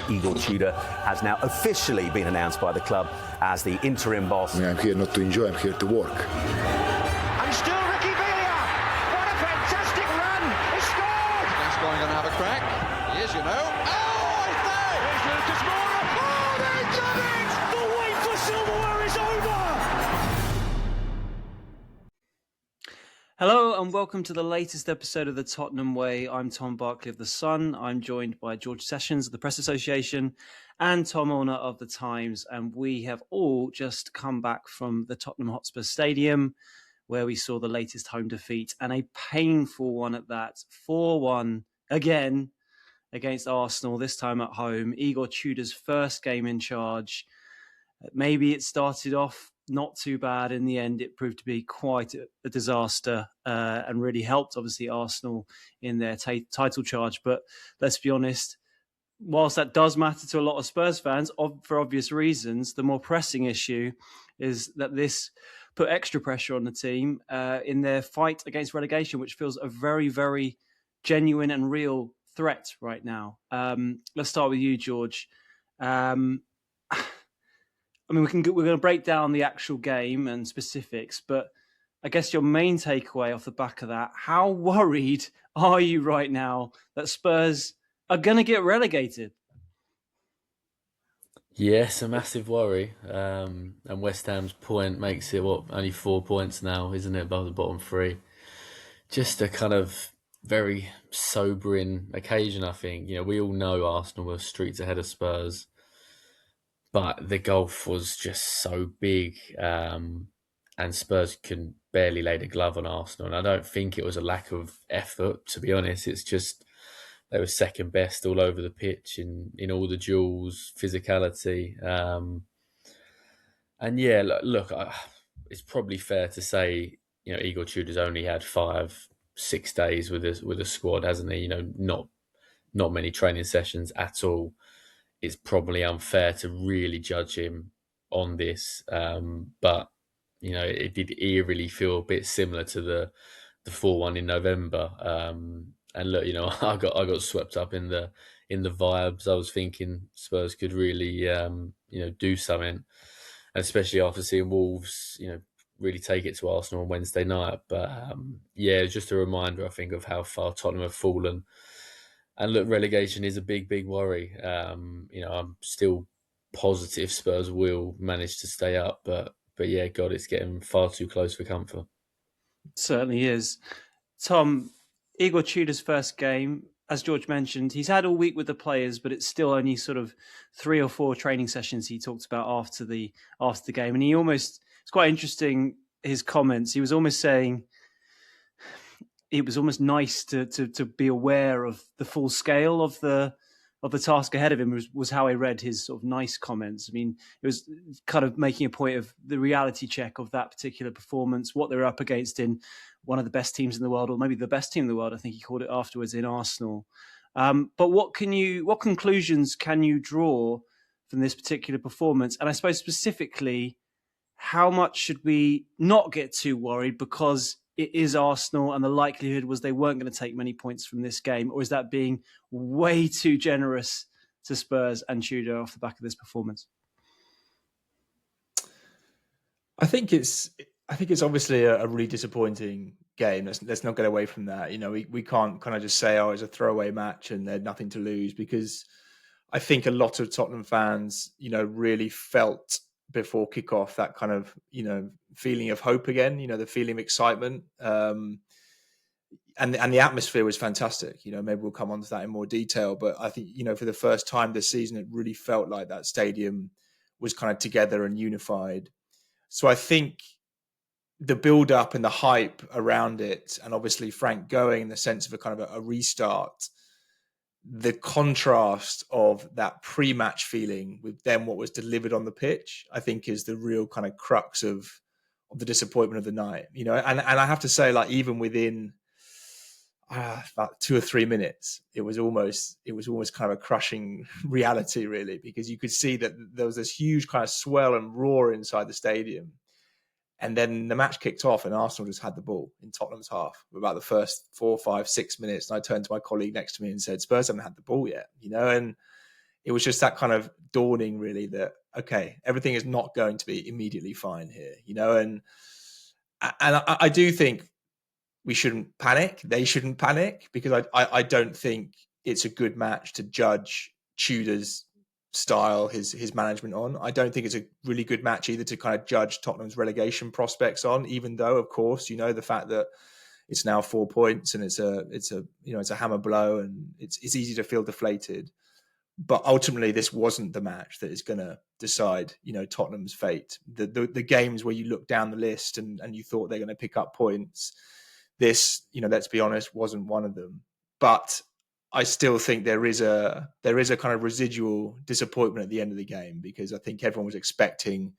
Igor Tudor has now officially been announced by the club as the interim boss. I'm here not to enjoy, I'm here to work. And still Ricky Villa! What a fantastic run! He scored! Gascoigne going to have a crack. He is, you know. Oh, it's there! Here's Lucas Moura! Oh, they've done it! The wait for silverware is over! Hello and welcome to the latest episode of the Tottenham Way. I'm Tom Barclay of The Sun. I'm joined by George Sessions of the Press Association and Tom Allnutt of The Times. And we have all just come back from the Tottenham Hotspur Stadium where we saw the latest home defeat and a painful one at that. 4-1 again against Arsenal, this time at home. Igor Tudor's first game in charge. Maybe it started off not too bad. In the end, it proved to be quite a disaster and really helped, obviously, Arsenal in their title charge. But let's be honest, whilst that does matter to a lot of Spurs fans, for obvious reasons, the more pressing issue is that this put extra pressure on the team in their fight against relegation, which feels a very, very genuine and real threat right now. Let's start with you, George. I mean, we're going to break down the actual game and specifics, but I guess your main takeaway off the back of that, how worried are you right now that Spurs are going to get relegated? Yes, a massive worry. And West Ham's point makes it, only 4 points now, isn't it, above the bottom three? Just a kind of very sobering occasion, I think. You know, we all know Arsenal were streets ahead of Spurs. But the gulf was just so big, and Spurs can barely lay the glove on Arsenal. And I don't think it was a lack of effort, to be honest. It's just they were second best all over the pitch in all the duels, physicality. And yeah, look, it's probably fair to say, you know, Igor Tudor's only had 5-6 days with a squad, hasn't he? You know, not many training sessions at all. It's probably unfair to really judge him on this. But, you know, it did eerily feel a bit similar to the 4-1 in November. And look, you know, I got swept up in the vibes. I was thinking Spurs could really, you know, do something, especially after seeing Wolves, you know, really take it to Arsenal on Wednesday night. But yeah, just a reminder, I think, of how far Tottenham have fallen. And look, relegation is a big, big worry. You know, I'm still positive Spurs will manage to stay up, but yeah, God, it's getting far too close for comfort. Certainly is. Tom, Igor Tudor's first game, as George mentioned, he's had all week with the players, but it's still only sort of 3 or 4 training sessions he talked about after the game. And it's quite interesting, his comments. He was almost saying, it was almost nice to be aware of the full scale of the task ahead of him was how I read his sort of nice comments. I mean, it was kind of making a point of the reality check of that particular performance, what they're up against in one of the best teams in the world, or maybe the best team in the world, I think he called it afterwards, in Arsenal. But what conclusions can you draw from this particular performance? And I suppose specifically, how much should we not get too worried because it is Arsenal and the likelihood was they weren't going to take many points from this game? Or is that being way too generous to Spurs and Tudor off the back of this performance? I think it's obviously a really disappointing game. Let's not get away from that. You know, we can't kind of just say, oh, it's a throwaway match and they had nothing to lose, because I think a lot of Tottenham fans, you know, really felt before kickoff that kind of, you know, feeling of hope again, you know, the feeling of excitement. And the atmosphere was fantastic. You know, maybe we'll come on to that in more detail, but I think, you know, for the first time this season, it really felt like that stadium was kind of together and unified. So I think the build up and the hype around it, and obviously Frank going in the sense of a kind of a restart, the contrast of that pre-match feeling with then what was delivered on the pitch, I think is the real kind of crux of the disappointment of the night. You know, and I have to say, like, even within about 2 or 3 minutes, it was almost kind of a crushing reality, really, because you could see that there was this huge kind of swell and roar inside the stadium. And then the match kicked off and Arsenal just had the ball in Tottenham's half for about the first 4, 5, 6 minutes. And I turned to my colleague next to me and said, Spurs haven't had the ball yet, and it was just that kind of dawning really that, okay, everything is not going to be immediately fine here, and I do think we shouldn't panic. They shouldn't panic, because I don't think it's a good match to judge Tudor's style, his management on. I don't think it's a really good match either to kind of judge Tottenham's relegation prospects on, even though, of course, the fact that it's now 4 points and it's a hammer blow and it's easy to feel deflated. But ultimately, this wasn't the match that is going to decide, Tottenham's fate. The games where you look down the list and you thought they're going to pick up points, this, let's be honest, wasn't one of them. But I still think there is a kind of residual disappointment at the end of the game, because I think everyone was expecting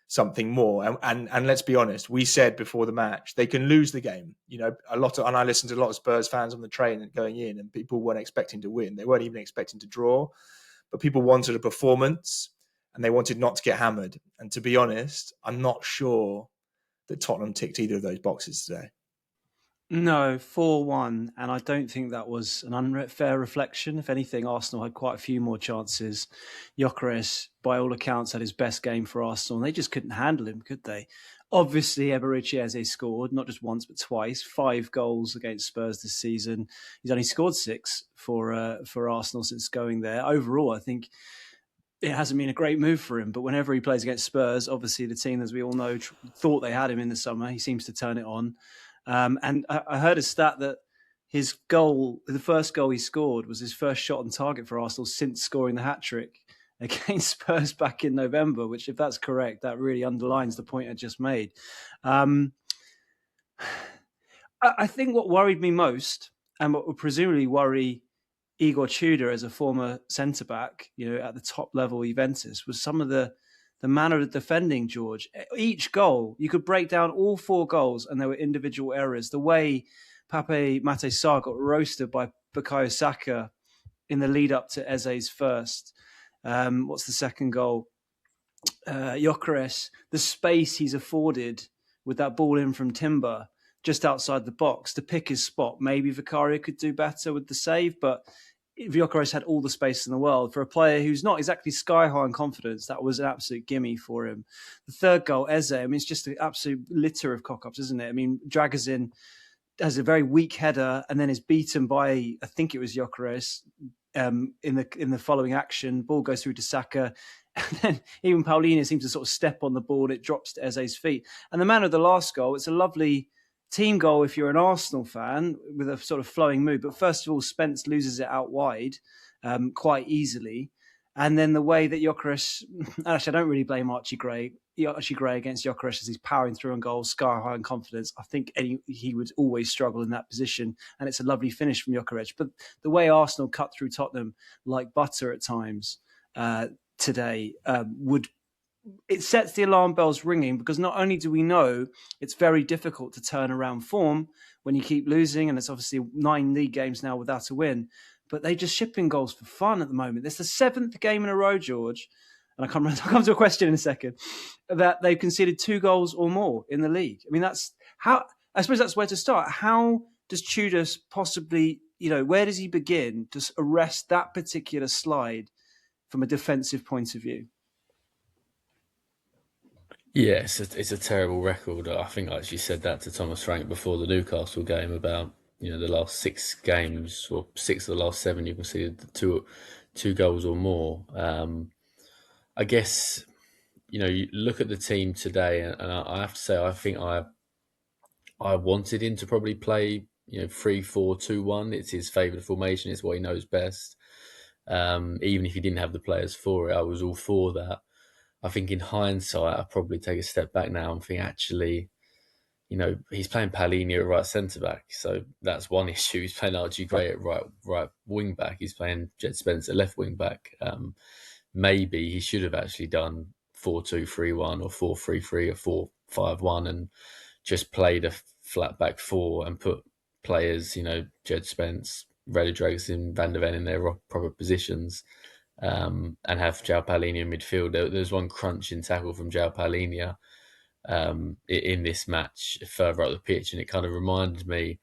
something more. And let's be honest, we said before the match they can lose the game. And I listened to a lot of Spurs fans on the train going in, and people weren't expecting to win. They weren't even expecting to draw, but people wanted a performance and they wanted not to get hammered. And to be honest, I'm not sure that Tottenham ticked either of those boxes today. No, 4-1, and I don't think that was an unfair reflection. If anything, Arsenal had quite a few more chances. Gyökeres, by all accounts, had his best game for Arsenal, and they just couldn't handle him, could they? Obviously, Eberechi Eze scored, not just once, but twice. 5 goals against Spurs this season. He's only scored 6 for Arsenal since going there. Overall, I think it hasn't been a great move for him, but whenever he plays against Spurs, obviously the team, as we all know, thought they had him in the summer, he seems to turn it on. And I heard a stat that his goal, the first goal he scored, was his first shot on target for Arsenal since scoring the hat-trick against Spurs back in November, which, if that's correct, that really underlines the point I just made. I think what worried me most, and what would presumably worry Igor Tudor as a former centre-back, at the top level Juventus, was some of the manner of defending, George. Each goal, you could break down all 4 goals and there were individual errors. The way Pape Matar Sarr got roasted by Bukayo Saka in the lead up to Eze's first. What's the second goal? Gyökeres, the space he's afforded with that ball in from Timber just outside the box to pick his spot. Maybe Vicario could do better with the save, but Gyökeres had all the space in the world. For a player who's not exactly sky high in confidence, that was an absolute gimme for him. The third goal, Eze, it's just an absolute litter of cock-ups, isn't it? Dragazin has a very weak header and then is beaten by, I think it was Gyökeres, in the following action. Ball goes through to Saka. And then even Paulina seems to sort of step on the ball and it drops to Eze's feet. And the man of the last goal, it's a lovely team goal if you're an Arsenal fan with a sort of flowing mood. But first of all, Spence loses it out wide quite easily. And then the way that Gyökeres, actually, I don't really blame Archie Gray against Gyökeres as he's powering through on goals, sky high in confidence. I think he would always struggle in that position. And it's a lovely finish from Gyökeres. But the way Arsenal cut through Tottenham like butter at times today it sets the alarm bells ringing, because not only do we know it's very difficult to turn around form when you keep losing, and it's obviously 9 league games now without a win, but they just ship in goals for fun at the moment. It's the 7th game in a row, George, and I'll come to a question in a second, that they've conceded 2 goals or more in the league. That's how, I suppose that's where to start. How does Tudor possibly, where does he begin to arrest that particular slide from a defensive point of view? Yeah, it's a terrible record. I think I actually said that to Thomas Frank before the Newcastle game about, the last 6 games, or 6 of the last 7, you can see 2 goals or more. I guess, you look at the team today, and I have to say, I think I wanted him to probably play, 3-4-2-1. It's his favourite formation. It's what he knows best. Even if he didn't have the players for it, I was all for that. I think in hindsight, I probably take a step back now and think, actually, he's playing Palhinha at right centre-back. So that's one issue. He's playing Archie Gray at right wing-back. He's playing Jed Spence at left wing-back. Maybe he should have actually done 4-2-3-1 or 4-3-3 or 4-5-1 and just played a flat back 4 and put players, Jed Spence, Redo Dragusin, Van der Ven in their proper positions. And have João Palhinha in midfield. There's one crunching tackle from João Palhinha in this match further up the pitch, and it kind of reminded me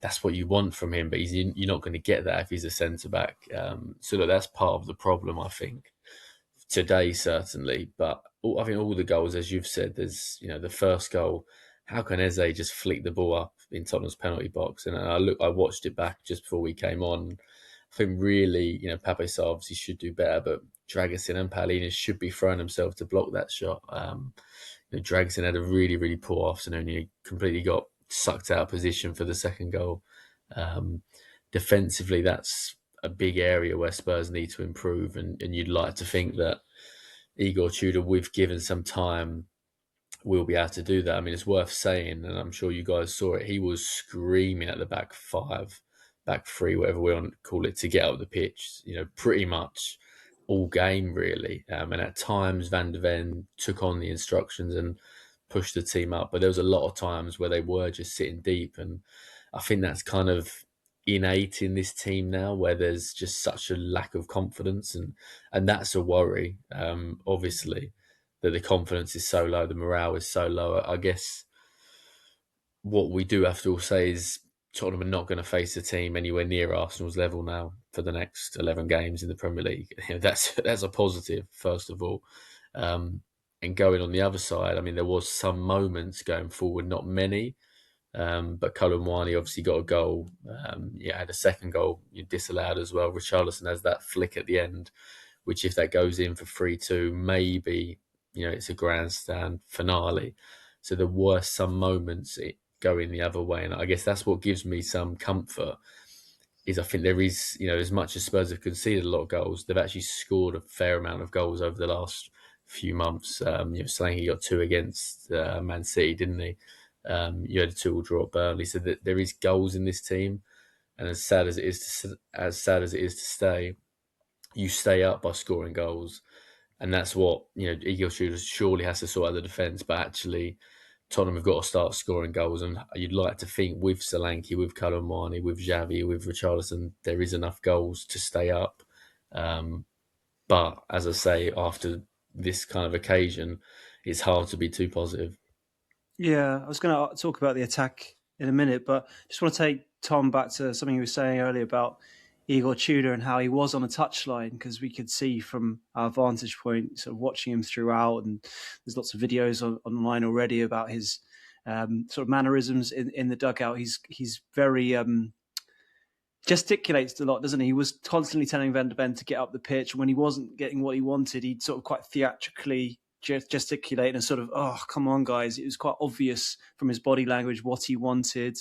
that's what you want from him, but you're not going to get that if he's a centre back. So that's part of the problem, I think, today certainly. But I think all the goals, as you've said, there's the first goal. How can Eze just flick the ball up in Tottenham's penalty box? And I watched it back just before we came on. I think really, Pape Sarr obviously should do better, but Dragusin and Paulinho should be throwing themselves to block that shot. Dragusin had a really, really poor afternoon. He completely got sucked out of position for the second goal. Defensively, that's a big area where Spurs need to improve, and you'd like to think that Igor Tudor, with given some time, will be able to do that. I mean, it's worth saying, and I'm sure you guys saw it, he was screaming at the back five, back three, whatever we want to call it, to get up the pitch, pretty much all game, really. And at times, Van de Ven took on the instructions and pushed the team up, but there was a lot of times where they were just sitting deep, and I think that's kind of innate in this team now, where there's just such a lack of confidence, and that's a worry. Obviously, that the confidence is so low, the morale is so low. I guess what we do have to all say is Tottenham are not going to face a team anywhere near Arsenal's level now for the next 11 games in the Premier League. That's a positive, first of all. And going on the other side, I mean, there was some moments going forward, not many, but Kmani obviously got a goal. Had a second goal disallowed as well. Richarlison has that flick at the end, which if that goes in for 3-2, maybe it's a grandstand finale. So there were some moments going the other way, and I guess that's what gives me some comfort. Is I think there is, as much as Spurs have conceded a lot of goals, they've actually scored a fair amount of goals over the last few months. Solanke got 2 against Man City, didn't he? You had a 2-2 draw at Burnley, so that there is goals in this team. And as sad as it is to stay, you stay up by scoring goals, and that's what Igor Tudor surely has to sort out the defence. But actually, Tottenham have got to start scoring goals, and you'd like to think with Solanke, with Kmani, with Xavi, with Richarlison, there is enough goals to stay up. But as I say, after this kind of occasion, it's hard to be too positive. Yeah, I was going to talk about the attack in a minute, but just want to take Tom back to something you were saying earlier about Igor Tudor and how he was on a touchline, because we could see from our vantage point, sort of watching him throughout, and there's lots of videos online already about his sort of mannerisms in the dugout. He's very gesticulates a lot, doesn't he? He was constantly telling Van de Ven to get up the pitch. When he wasn't getting what he wanted, he'd sort of quite theatrically gesticulate and sort of, oh, come on, guys. It was quite obvious from his body language what he wanted.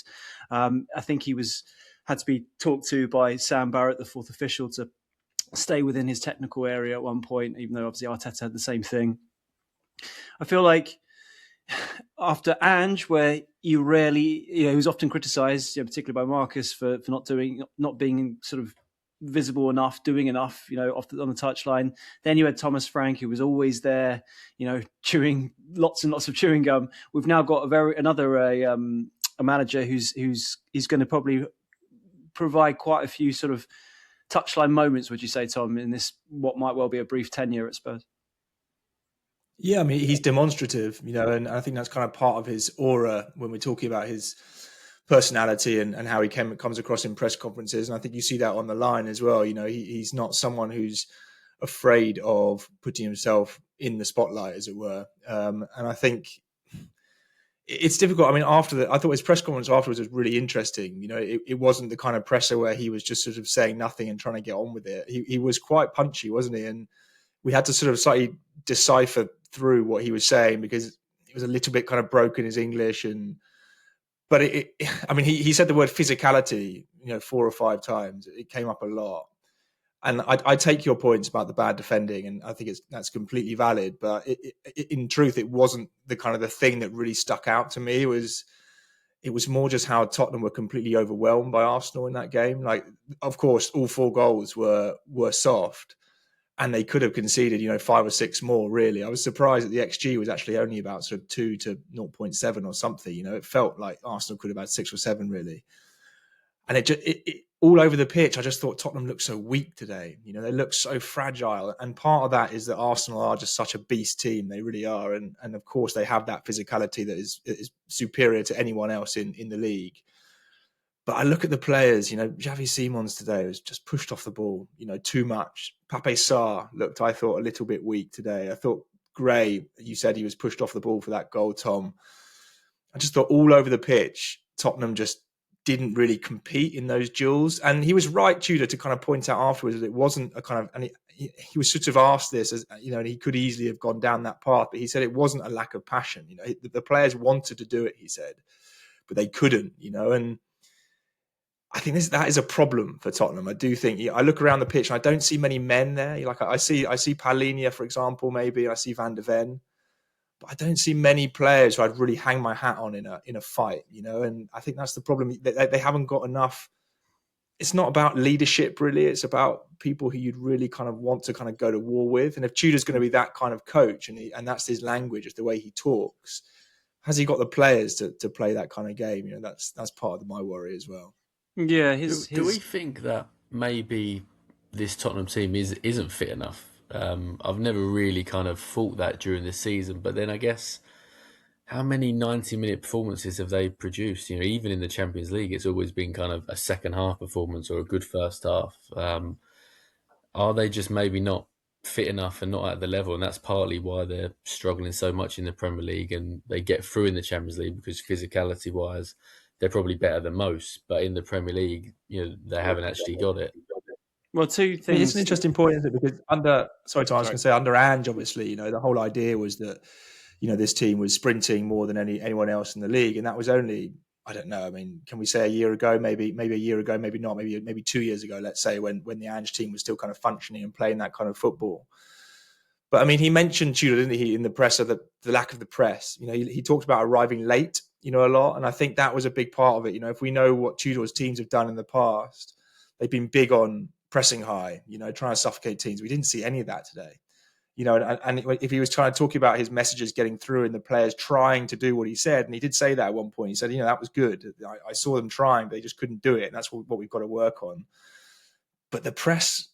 I think he had to be talked to by Sam Barrett, the fourth official, to stay within his technical area at one point, even though obviously Arteta had the same thing. I feel like after Ange, where you rarely, he was often criticised, particularly by Marcus, for not being sort of visible enough, doing enough, on the touchline. Then you had Thomas Frank, who was always there, chewing lots and lots of chewing gum. We've now got a manager who's going to probably provide quite a few sort of touchline moments, would you say, Tom, in this what might well be a brief tenure at Spurs? Yeah, I mean, he's demonstrative, and I think that's kind of part of his aura when we're talking about his personality and how he comes across in press conferences. And I think you see that on the line as well. He's not someone who's afraid of putting himself in the spotlight, as it were. And I think it's difficult. I mean, I thought his press conference afterwards was really interesting. It wasn't the kind of presser where he was just sort of saying nothing and trying to get on with it. He was quite punchy, wasn't he? And we had to sort of slightly decipher through what he was saying, because it was a little bit kind of broken, his English. But he said the word physicality, 4 or 5 times. It came up a lot. And I take your points about the bad defending, and I think that's completely valid. But in truth, it wasn't the kind of the thing that really stuck out to me. It was more just how Tottenham were completely overwhelmed by Arsenal in that game. Like, of course, all 4 goals were soft, and they could have conceded, 5 or 6 more, really. I was surprised that the XG was actually only about sort of 2 to 0.7 or something. It felt like Arsenal could have had 6 or 7, really. And all over the pitch, I just thought Tottenham looked so weak today. You know, they look so fragile. And part of that is that Arsenal are just such a beast team. They really are. And of course, they have that physicality that is superior to anyone else in the league. But I look at the players, you know, Xavi Simons today was just pushed off the ball, you know, too much. Pape Sarr looked, I thought, a little bit weak today. I thought Gray, you said he was pushed off the ball for that goal, Tom. I just thought all over the pitch, Tottenham just didn't really compete in those duels. And he was right, Tudor, to kind of point out afterwards that it wasn't a kind of, and he was sort of asked this, as you know, and he could easily have gone down that path, but he said it wasn't a lack of passion. You know, the players wanted to do it, he said, but they couldn't, you know, and I think that is a problem for Tottenham. I do think, I look around the pitch and I don't see many men there. Like I see Palhinha, for example, maybe, and I see Van de Ven, but I don't see many players who I'd really hang my hat on in a fight, you know. And I think that's the problem. They haven't got enough. It's not about leadership, really. It's about people who you'd really kind of want to kind of go to war with. And if Tudor's going to be that kind of coach, and that's his language, it's the way he talks, has he got the players to play that kind of game? You know, that's part of my worry as well. Yeah, Do we think that maybe this Tottenham team isn't fit enough? I've never really kind of thought that during the season, but then I guess how many 90-minute performances have they produced? You know, even in the Champions League, it's always been kind of a second half performance or a good first half. Are they just maybe not fit enough and not at the level? And that's partly why they're struggling so much in the Premier League, and they get through in the Champions League because physicality-wise, they're probably better than most. But in the Premier League, you know, they haven't actually got it. Well, two things. It's an interesting point, isn't it? Because under Ange, obviously, you know, the whole idea was that, you know, this team was sprinting more than anyone else in the league, and that was only, I don't know. I mean, can we say a year ago? Maybe a year ago, maybe not. Maybe 2 years ago. Let's say when the Ange team was still kind of functioning and playing that kind of football. But I mean, he mentioned, Tudor, didn't he, in the presser, the lack of the press. You know, he talked about arriving late, you know, a lot, and I think that was a big part of it. You know, if we know what Tudor's teams have done in the past, they've been big on pressing high, you know, trying to suffocate teams. We didn't see any of that today. You know, and if he was trying to talk about his messages getting through and the players trying to do what he said, and he did say that at one point, he said, you know, that was good. I saw them trying, but they just couldn't do it. And that's what we've got to work on. But the press,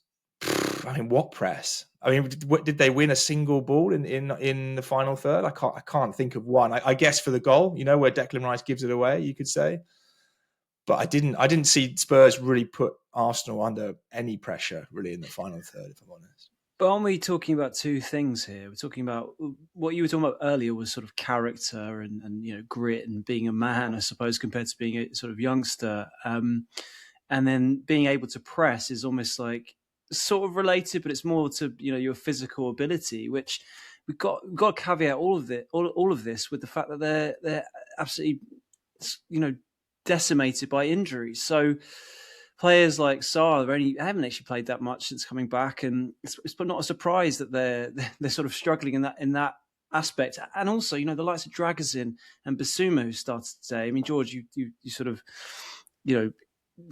I mean, what press? I mean, did they win a single ball in the final third? I can't think of one. I guess for the goal, you know, where Declan Rice gives it away, you could say. But I didn't see Spurs really put Arsenal under any pressure really in the final third, if I'm honest. But aren't we talking about two things here? We're talking about what you were talking about earlier was sort of character and you know, grit and being a man, I suppose, compared to being a sort of youngster. And then being able to press is almost like sort of related, but it's more to, you know, your physical ability, which we've got to caveat all of this with the fact that they're absolutely, you know, decimated by injuries. So players like Sarr haven't actually played that much since coming back, and it's not a surprise that they're sort of struggling in that aspect. And also, you know, the likes of Dragusin and Basuma who started today. I mean, George, you sort of, you know,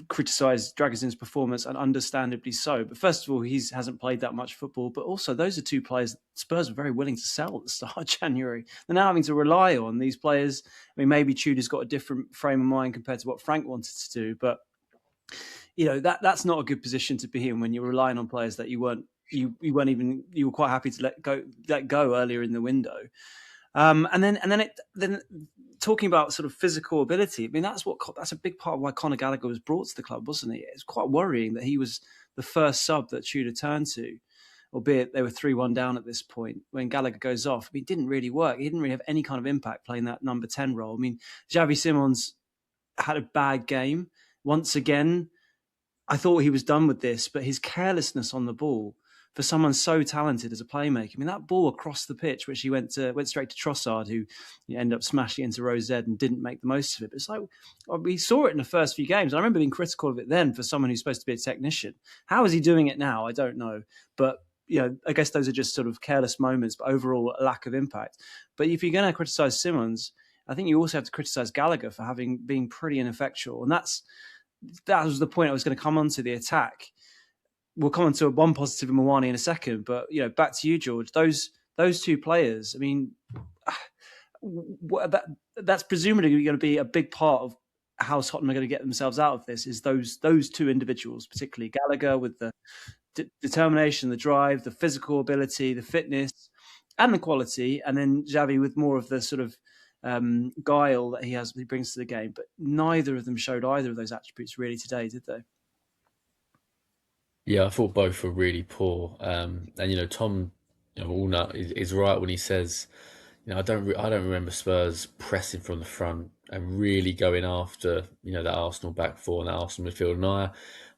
criticised Dragusin's performance, and understandably so. But first of all, he hasn't played that much football. But also, those are two players that Spurs were very willing to sell at the start of January. They're now having to rely on these players. I mean, maybe Tudor's got a different frame of mind compared to what Frank wanted to do, but you know, that's not a good position to be in when you're relying on players that you were quite happy to let go earlier in the window. And then talking about sort of physical ability, I mean, that's a big part of why Conor Gallagher was brought to the club, wasn't it? It's quite worrying that he was the first sub that Tudor turned to, albeit they were 3-1 down at this point. When Gallagher goes off, I mean, it didn't really work. He didn't really have any kind of impact playing that number 10 role. I mean, Xavi Simons had a bad game. Once again, I thought he was done with this, but his carelessness on the ball for someone so talented as a playmaker. I mean, that ball across the pitch, which he went straight to Trossard, who ended up smashing into Rose and didn't make the most of it. But it's like, we saw it in the first few games. I remember being critical of it then for someone who's supposed to be a technician. How is he doing it now? I don't know. But, you know, I guess those are just sort of careless moments, but overall a lack of impact. But if you're going to criticise Simons, I think you also have to criticise Gallagher for being pretty ineffectual. And that was the point I was going to come on to, the attack. We'll come on to one positive in Mawani in a second, but you know, back to you, George. Those two players. I mean, that's presumably going to be a big part of how Tottenham are going to get themselves out of this is those two individuals, particularly Gallagher with the determination, the drive, the physical ability, the fitness, and the quality, and then Xavi with more of the sort of guile that he brings to the game. But neither of them showed either of those attributes really today, did they? Yeah, I thought both were really poor. And Tom, Allnutt is right when he says, I don't remember Spurs pressing from the front and really going after that Arsenal back four and that Arsenal midfield. And I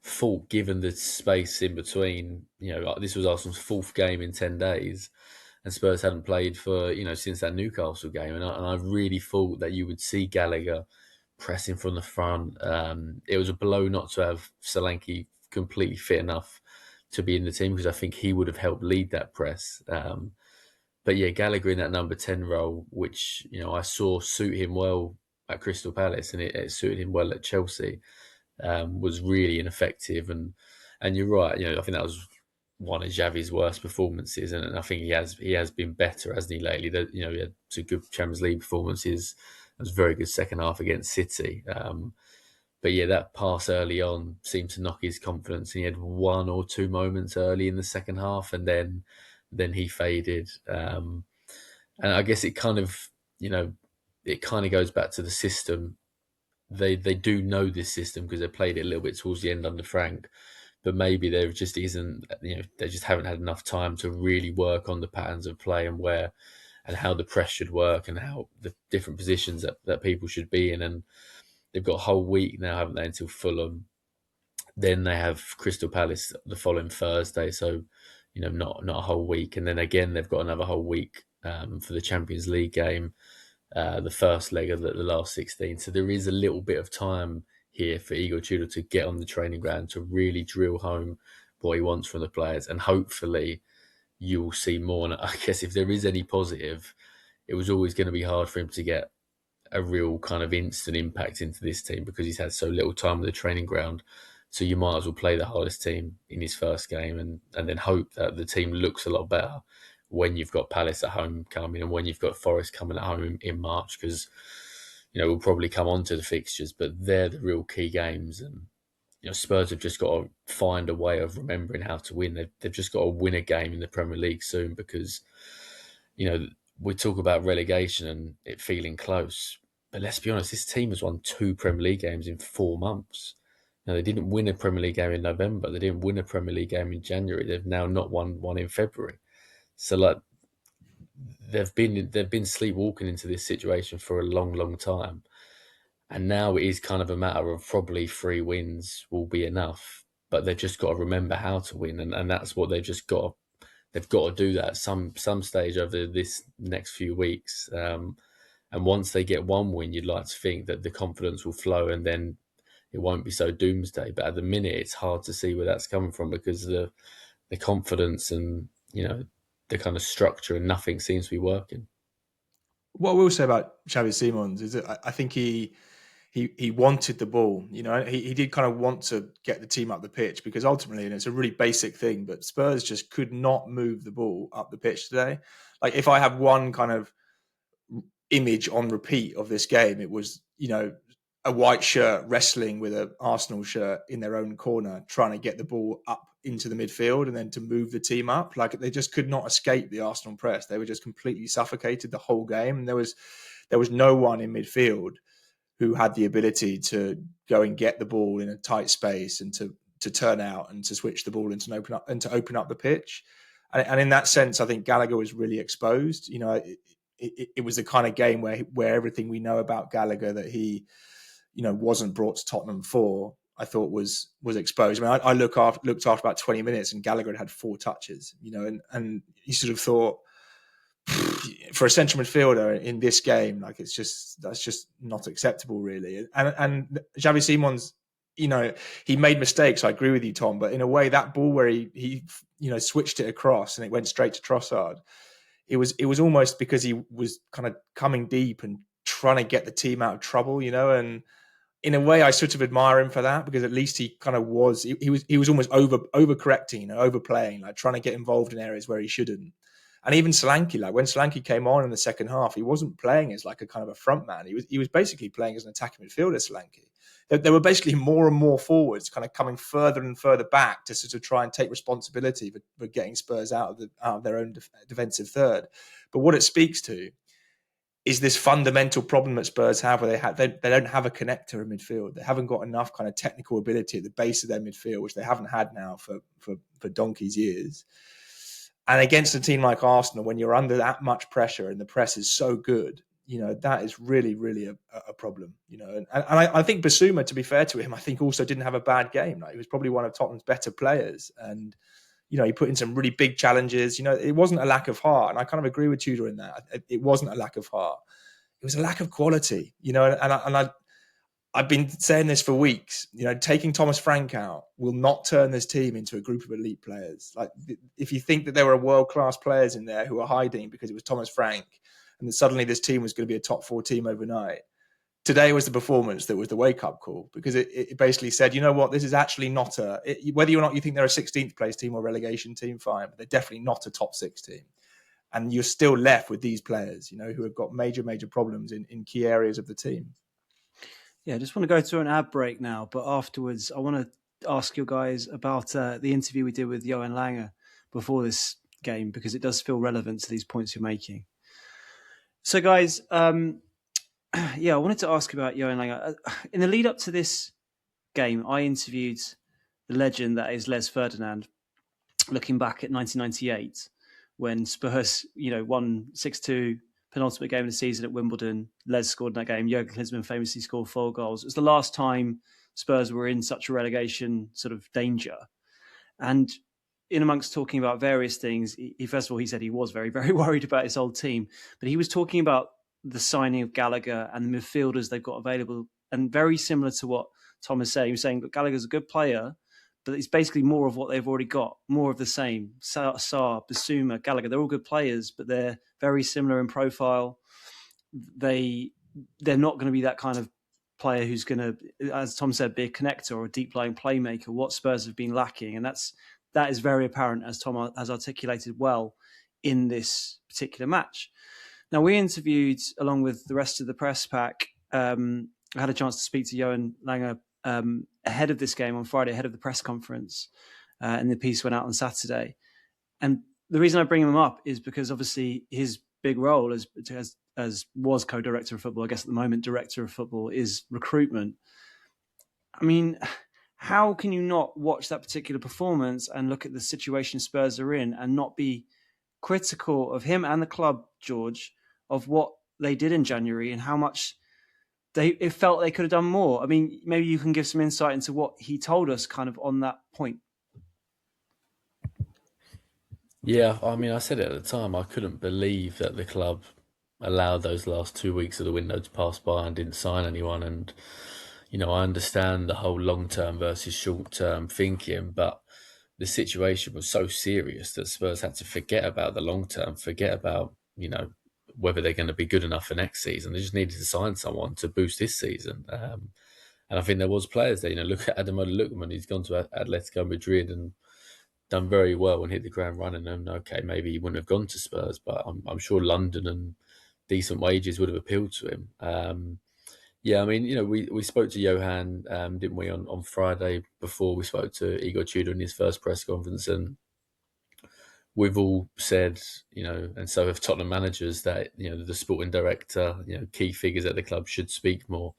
thought, given the space in between, this was Arsenal's fourth game in 10 days, and Spurs hadn't played for since that Newcastle game, and I really thought that you would see Gallagher pressing from the front. It was a blow not to have Solanke completely fit enough to be in the team, because I think he would have helped lead that press. But yeah, Gallagher in that number 10 role, which I saw suit him well at Crystal Palace, and it suited him well at Chelsea, was really ineffective. And you're right, I think that was one of Xavi's worst performances, and I think he has been better, hasn't he, lately? He had two good Champions League performances. It was a very good second half against City. But yeah, that pass early on seemed to knock his confidence. He had one or two moments early in the second half, and then he faded. And I guess it kind of goes back to the system. They do know this system because they played it a little bit towards the end under Frank, but maybe there just isn't. They just haven't had enough time to really work on the patterns of play and where and how the press should work and how the different positions that people should be in. And they've got a whole week now, haven't they, until Fulham. Then they have Crystal Palace the following Thursday, so not a whole week. And then again, they've got another whole week for the Champions League game, the first leg of the last 16. So there is a little bit of time here for Igor Tudor to get on the training ground, to really drill home what he wants from the players, and hopefully you will see more. And I guess if there is any positive, it was always going to be hard for him to get a real kind of instant impact into this team because he's had so little time with the training ground. So you might as well play the hardest team in his first game and then hope that the team looks a lot better when you've got Palace at home coming and when you've got Forest coming at home in March, because we'll probably come on to the fixtures, but they're the real key games. And Spurs have just got to find a way of remembering how to win. They've just got to win a game in the Premier League soon, because we talk about relegation and it feeling close, but let's be honest, this team has won 2 Premier League games in 4 months. They didn't win a Premier League game in November. They didn't win a Premier League game in January. They've now not won one in February. So they've been sleepwalking into this situation for a long, long time. And now it is kind of a matter of probably 3 wins will be enough. But they've just got to remember how to win. And that's what they've just got. They've got to do that at some stage over this next few weeks. And once they get one win, you'd like to think that the confidence will flow and then it won't be so doomsday. But at the minute, it's hard to see where that's coming from, because the confidence and the kind of structure and nothing seems to be working. What I will say about Xavi Simons is that I think he wanted the ball. He did kind of want to get the team up the pitch, because ultimately, and it's a really basic thing, but Spurs just could not move the ball up the pitch today. Like, if I have one kind of image on repeat of this game, it was a white shirt wrestling with an Arsenal shirt in their own corner, trying to get the ball up into the midfield and then to move the team up. Like, they just could not escape the Arsenal press. They were just completely suffocated the whole game. And there was no one in midfield who had the ability to go and get the ball in a tight space and to turn out and to switch the ball and to open up the pitch. And in that sense, I think Gallagher was really exposed. It was the kind of game where everything we know about Gallagher that he wasn't brought to Tottenham for, I thought was exposed. I mean, I looked after about 20 minutes and Gallagher had 4 touches, and you sort of thought, for a central midfielder in this game, like, that's just not acceptable, really. And Xavi Simons, he made mistakes. I agree with you, Tom, but in a way, that ball where he switched it across and it went straight to Trossard, it was almost because he was kind of coming deep and trying to get the team out of trouble, and in a way, I sort of admire him for that, because at least he kind of was. He was almost overcorrecting, overplaying, like trying to get involved in areas where he shouldn't. And even Solanke, like when Solanke came on in the second half, he wasn't playing as like a kind of a front man. He was basically playing as an attacking midfielder, Solanke. there were basically more and more forwards kind of coming further and further back to sort of try and take responsibility for getting Spurs out of their own defensive third. But what it speaks to is this fundamental problem that Spurs have, where they don't have a connector in midfield. They haven't got enough kind of technical ability at the base of their midfield, which they haven't had now for donkey's years. And against a team like Arsenal, when you're under that much pressure and the press is so good, that is really, really a problem. And I think Basuma, to be fair to him, I think also didn't have a bad game. Like, he was probably one of Tottenham's better players, and he put in some really big challenges. It wasn't a lack of heart, and I kind of agree with Tudor in that. It wasn't a lack of heart; it was a lack of quality. I've been saying this for weeks. Taking Thomas Frank out will not turn this team into a group of elite players. Like, if you think that there were world-class players in there who were hiding because it was Thomas Frank, and that suddenly this team was going to be a top 4 team overnight, today was the performance that was the wake-up call, because it basically said, you know what, this is actually not whether or not you think they're a 16th place team or relegation team, fine, but they're definitely not a top 6 team. And you're still left with these players, who have got major, major problems in key areas of the team. Yeah, I just want to go to an ad break now, but afterwards I want to ask you guys about the interview we did with Johan Lange before this game, because it does feel relevant to these points you're making. So guys, I wanted to ask about Johan Lange. In the lead up to this game, I interviewed the legend that is Les Ferdinand, looking back at 1998 when Spurs, won 6-2, penultimate game of the season at Wimbledon. Les scored in that game. Jurgen Klinsmann famously scored 4 goals. It was the last time Spurs were in such a relegation sort of danger. And in amongst talking about various things, he first of all, he said he was very, very worried about his old team, but he was talking about the signing of Gallagher and the midfielders they've got available. And very similar to what Tom is saying, he was saying that Gallagher's a good player, but it's basically more of what they've already got, more of the same. Sarr, Basuma, Gallagher, they're all good players, but they're very similar in profile. They're not going to be that kind of player who's going to, as Tom said, be a connector or a deep-lying playmaker, what Spurs have been lacking. And that is very apparent, as Tom has articulated well, in this particular match. Now, we interviewed, along with the rest of the press pack, I had a chance to speak to Johan Lange ahead of this game on Friday, ahead of the press conference, and the piece went out on Saturday. And the reason I bring him up is because obviously his big role as was co-director of football, I guess at the moment director of football, is recruitment. I mean, how can you not watch that particular performance and look at the situation Spurs are in and not be critical of him and the club, George, of what they did in January and how much it felt they could have done more? I mean, maybe you can give some insight into what he told us kind of on that point. Yeah, I mean, I said it at the time. I couldn't believe that the club allowed those last 2 weeks of the window to pass by and didn't sign anyone. And, I understand the whole long-term versus short-term thinking, but the situation was so serious that Spurs had to forget about the long-term, forget about, whether they're going to be good enough for next season. They just needed to sign someone to boost this season. And I think there was players there. Look at Ademola Lookman. He's gone to Atletico Madrid and done very well and hit the ground running. And okay, maybe he wouldn't have gone to Spurs, but I'm sure London and decent wages would have appealed to him. We spoke to Johan, didn't we, on Friday before we spoke to Igor Tudor in his first press conference, and we've all said, and so have Tottenham managers, that, the sporting director, key figures at the club should speak more.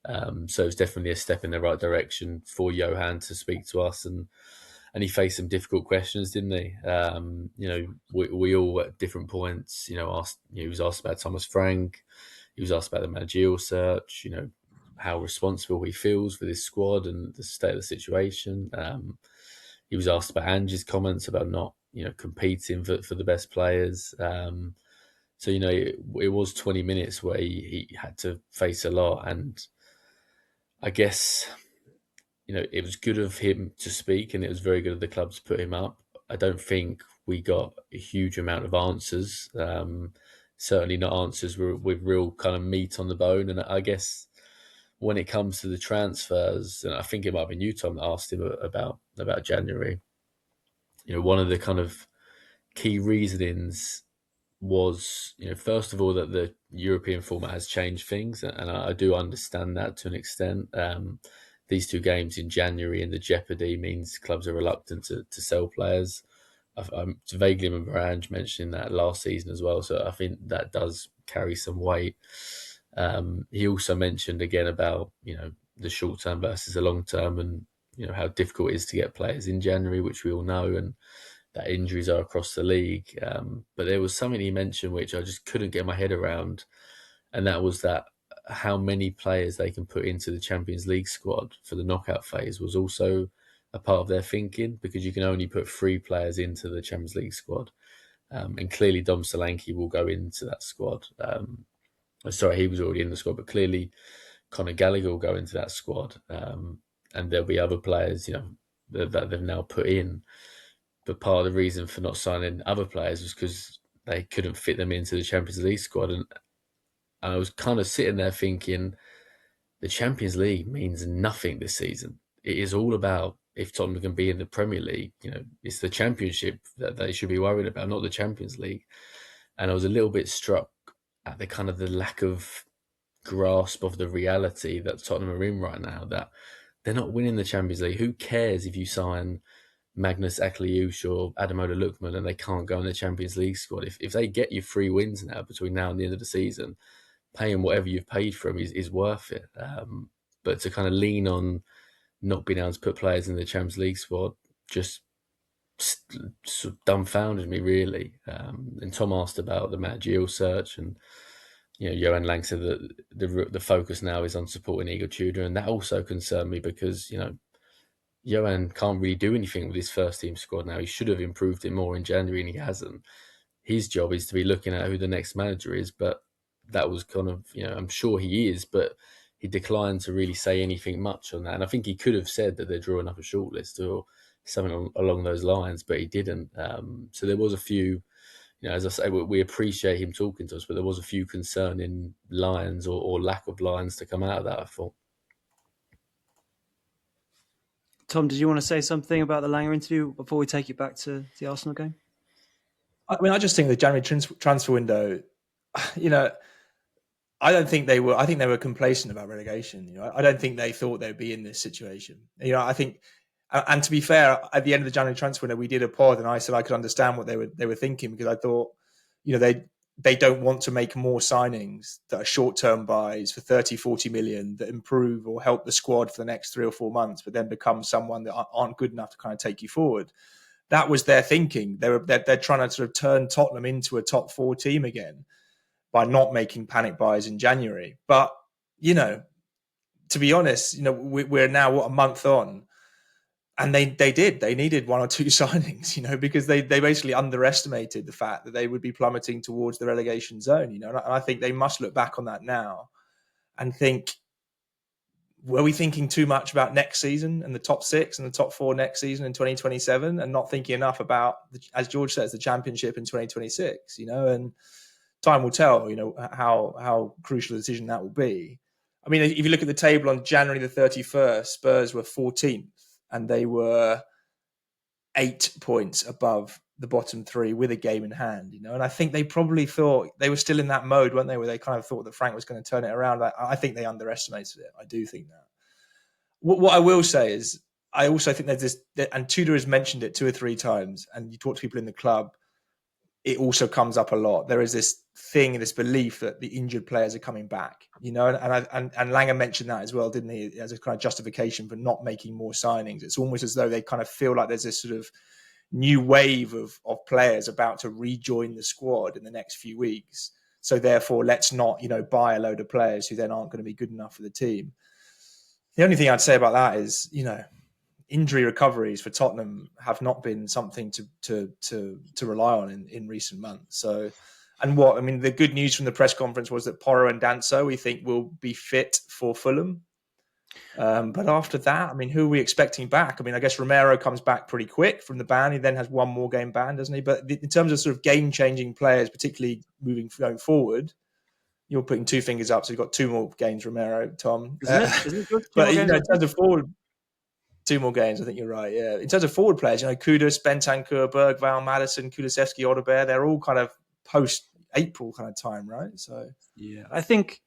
So it's definitely a step in the right direction for Johan to speak to us, and he faced some difficult questions, didn't he? We all at different points, asked. He was asked about Thomas Frank. He was asked about the managerial search. How responsible he feels for this squad and the state of the situation. He was asked about Ange's comments about not, competing for the best players. So, it was 20 minutes where he had to face a lot. And I guess, it was good of him to speak, and it was very good of the club to put him up. I don't think we got a huge amount of answers. Certainly not answers with real kind of meat on the bone. And I guess when it comes to the transfers, and I think it might have been you, Tom, that asked him about January, one of the kind of key reasonings was, first of all, that the European format has changed things, and I do understand that to an extent. These 2 games in January and the jeopardy means clubs are reluctant to sell players. I vaguely remember Ange mentioning that last season as well, so I think that does carry some weight. He also mentioned again about the short term versus the long term, and how difficult it is to get players in January, which we all know, and that injuries are across the league. But there was something he mentioned which I just couldn't get my head around, and that was that how many players they can put into the Champions League squad for the knockout phase was also a part of their thinking, because you can only put 3 players into the Champions League squad. And clearly Dom Solanke will go into that squad. Sorry, he was already in the squad, but clearly Conor Gallagher will go into that squad. And there'll be other players, that they've now put in. But part of the reason for not signing other players was because they couldn't fit them into the Champions League squad. And I was kind of sitting there thinking, the Champions League means nothing this season. It is all about if Tottenham can be in the Premier League. It's the Championship that they should be worried about, not the Champions League. And I was a little bit struck at the lack of grasp of the reality that Tottenham are in right now, that they're not winning the Champions League. Who cares if you sign Magnus Akliouche or Ademola Lookman and they can't go in the Champions League squad? If they get you 3 wins now between now and the end of the season, paying whatever you've paid for them is worth it. But to kind of lean on not being able to put players in the Champions League squad just sort of dumbfounded me, really. And Tom asked about the managerial search, and Johan Lang said that the focus now is on supporting Igor Tudor, and that also concerned me because Johan can't really do anything with his first team squad now. He should have improved it more in January, and he hasn't. His job is to be looking at who the next manager is, but that was kind of, I'm sure he is, but he declined to really say anything much on that. And I think he could have said that they're drawing up a shortlist or something along those lines, but he didn't. So there was a few, as I say, we appreciate him talking to us, but there was a few concerning lines or lack of lines to come out of that, I thought. Tom, did you want to say something about the Langer interview before we take it back to the Arsenal game? I mean, I just think the January transfer window, I don't think they were. I think they were complacent about relegation. I don't think they thought they'd be in this situation. I think, and to be fair, at the end of the January transfer window, we did a pod, and I said I could understand what they were thinking, because I thought, they don't want to make more signings that are short-term buys for 30, 40 million that improve or help the squad for the next 3 or 4 months, but then become someone that aren't good enough to kind of take you forward. That was their thinking. They're trying to sort of turn Tottenham into a top 4 team again by not making panic buys in January. But, to be honest, we're now a month on, and they needed 1 or 2 signings, because they basically underestimated the fact that they would be plummeting towards the relegation zone, and I think they must look back on that now and think, were we thinking too much about next season and the top 6 and the top 4 next season in 2027, and not thinking enough about, as George says, the Championship in 2026, and time will tell, how crucial a decision that will be. I mean, if you look at the table on January the 31st, Spurs were 14th, and they were 8 points above the bottom 3 with a game in hand, and I think they probably thought they were still in that mode, weren't they, where they kind of thought that Frank was going to turn it around. I think they underestimated it. I do think that. What I will say is, I also think there's this, and Tudor has mentioned it 2 or 3 times, and you talk to people in the club, it also comes up a lot. There is this thing, this belief that the injured players are coming back, and Langer mentioned that as well, didn't he? As a kind of justification for not making more signings. It's almost as though they kind of feel like there's this sort of new wave of players about to rejoin the squad in the next few weeks. So therefore, let's not, buy a load of players who then aren't going to be good enough for the team. The only thing I'd say about that is, injury recoveries for Tottenham have not been something to rely on in recent months. So, the good news from the press conference was that Porro and Danso, we think, will be fit for Fulham. But after that, who are we expecting back? I guess Romero comes back pretty quick from the ban. He then has 1 more game ban, doesn't he? But in terms of sort of game-changing players, particularly going forward, you're putting 2 fingers up. So you've got 2 more games, Romero, Tom. Isn't it but in terms of forward, 2 more games, I think you're right. Yeah, in terms of forward players, Kudus, Bentancur, Bergvall, Madison, Kulusevski, Odegaard, they're all kind of post April kind of time, right? So yeah, I think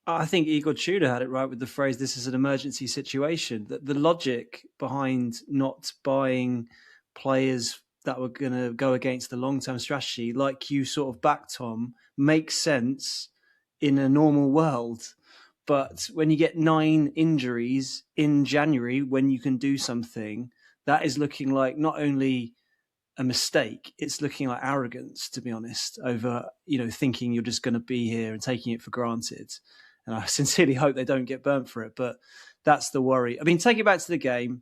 Igor Tudor had it right with the phrase, this is an emergency situation. That the logic behind not buying players that were going to go against the long-term strategy, like you sort of back, Tom, makes sense in a normal world. But when you get 9 injuries in January, when you can do something, that is looking like not only a mistake, it's looking like arrogance, to be honest, over, thinking you're just going to be here and taking it for granted. And I sincerely hope they don't get burnt for it, but that's the worry. I mean, take it back to the game,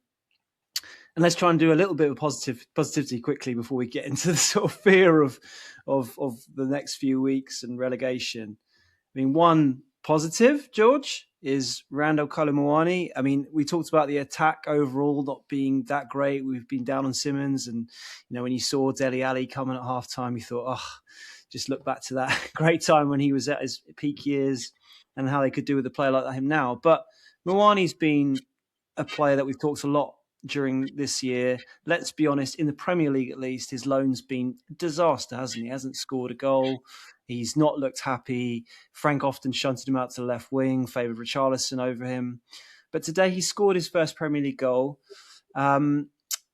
and let's try and do a little bit of positivity quickly before we get into the sort of fear of the next few weeks and relegation. I mean, one positive, George, is Randall Kmani. I mean, we talked about the attack overall not being that great. We've been down on Simmons, and when you saw Dele Alli coming at halftime, you thought, just look back to that great time when he was at his peak years and how they could do with a player like him now. But Mwani's been a player that we've talked a lot during this year. Let's be honest, in the Premier League at least, his loan's been a disaster, hasn't he? He hasn't scored a goal. He's not looked happy. Frank often shunted him out to the left wing, favoured Richarlison over him. But today he scored his first Premier League goal.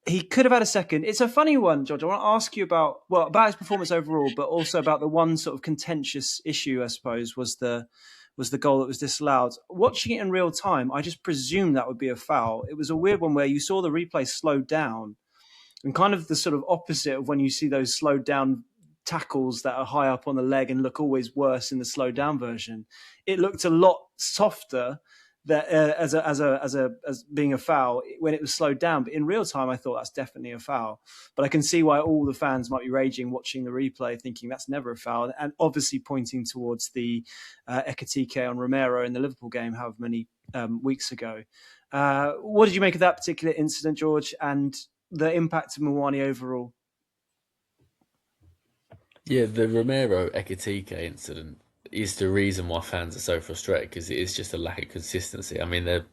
He could have had a second. It's a funny one, George. I want to ask you about his performance overall, but also about the one sort of contentious issue, I suppose, was the goal that was disallowed. Watching it in real time, I just presumed that would be a foul. It was a weird one where you saw the replay slowed down, and kind of the sort of opposite of when you see those slowed down tackles that are high up on the leg and look always worse in the slowed down version. It looked a lot softer that as being a foul when it was slowed down, but in real time I thought that's definitely a foul. But I can see why all the fans might be raging watching the replay, thinking that's never a foul, and obviously pointing towards the Ekitike on Romero in the Liverpool game however many weeks ago. What did you make of that particular incident, George, and the impact of Mwani overall? Yeah, the Romero Ekitike incident is the reason why fans are so frustrated, because it is just a lack of consistency. I mean, they're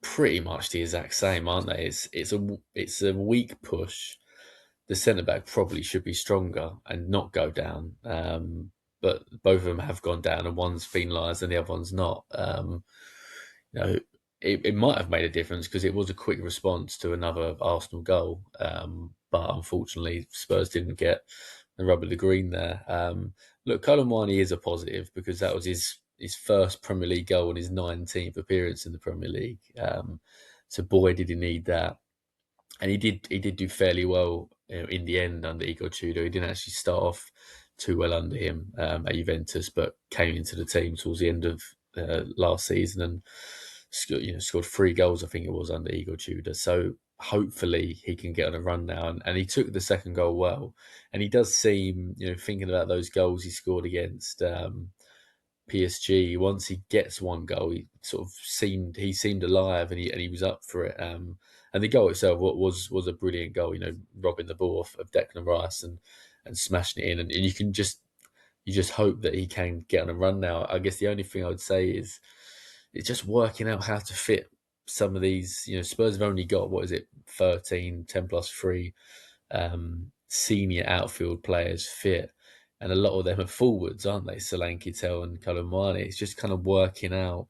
pretty much the exact same, aren't they? It's a weak push. The centre back probably should be stronger and not go down, but both of them have gone down, and one's penalised and the other one's not. It might have made a difference because it was a quick response to another Arsenal goal, but unfortunately Spurs didn't get the rub of the green there. Look, Kmani is a positive because that was his first Premier League goal and his 19th appearance in the Premier League. So boy, did he need that, and he did do fairly well in the end under Igor Tudor. He didn't actually start off too well under him at Juventus, but came into the team towards the end of last season and scored 3 goals, I think it was, under Igor Tudor. So hopefully he can get on a run now, and he took the second goal well, and he does seem, thinking about those goals he scored against PSG, once he gets one goal, he seemed alive, and he was up for it. And the goal itself was a brilliant goal, robbing the ball off of Declan Rice and smashing it in, and you just hope that he can get on a run now. I guess the only thing I would say is it's just working out how to fit some of these. Spurs have only got 13, 10 plus 3 senior outfield players fit, and a lot of them are forwards, aren't they? Solanke, Tel and Kmani. It's just kind of working out